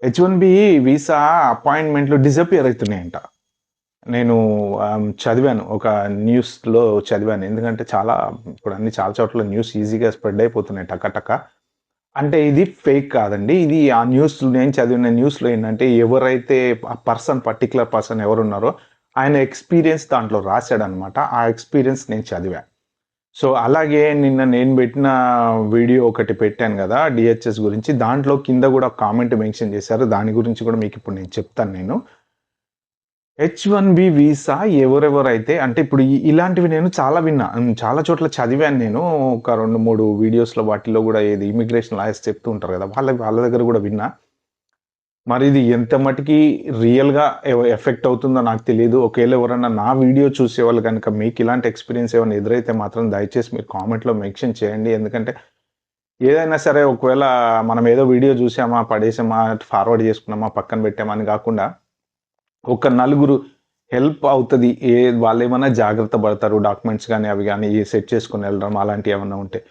H-1B visa అపాయింట్‌మెంట్‌లు disappear అయితున్నాయంట. నేను చదివాను. ఒక న్యూస్‌లో చదివాను. ఎందుకంటే ఇప్పుడు చాలా చోట్ల న్యూస్ ఈజీగా స్ప్రెడ్ అయిపోతున్నాయి టక టక. అంటే ఇది ఫేక్ కాదండి. ఇది ఆ న్యూస్ నేను చదివిన న్యూస్‌లో ఏంటంటే ఎవరైతే పర్టిక్యులర్ పర్సన్ ఎవరున్నారో ఆయన ఎక్స్‌పీరియన్స్ దాంట్లో రాసాడనమాట. ఆ ఎక్స్‌పీరియన్స్ నేను చదివా. సో, అలాగే నిన్న నేను పెట్టిన వీడియో ఒకటి పెట్టాను గదా! డీహెచ్ఎస్ గురించి. దాంట్లో కింద గూడా కామెంట్ మెన్షన్ చేశారు. దాని గురించి కూడా మీకిప్పుడు నేను చెప్తాను నేను. హెచ్-1బీ వీసా ఎవరెవరైతే అంటే ఇప్పుడు ఇలాంటివి నేను చాలా విన్నా. చాలా చోట్ల చదివాను నేను. ఒక 2, 3 వీడియోస్‌లో వాటిల్లో గూడా ఏది ఇమిగ్రేషన్ లాయర్స్ చెప్తూ ఉంటారు గదా! వాళ్ళ దగ్గర గూడా విన్నా. మరి ఇది ఎంత మటికి రియల్‌గా ఎఫెక్ట్ అవుతుందో నాకు తెలీదు. ఒకవేళ ఎవరన్నా నా వీడియో చూసేవాళ్ళు గనుక మీకు ఇలాంటి ఎక్స్‌పీరియన్స్ ఏమైనా ఎదురైతే మాత్రం దయచేసి మీరు కామెంట్‌లో మెన్షన్ చేయండి. ఎందుకంటే ఏదైనా సరే ఒకవేళ మనం ఏదో వీడియో చూసామా, పడేసామా, ఫార్వర్డ్ చేసుకున్నామా, పక్కన పెట్టామా అని గాకుండా ఒక నలుగురు హెల్ప్ అవుతది. వాళ్ళేమన్నా జాగ్రత్త పడతారు. డాక్యుమెంట్స్ గాని, అవి గాని సెట్ చేసుకొని వెళ్ళడం అలాంటియేమన్నా ఉంటే.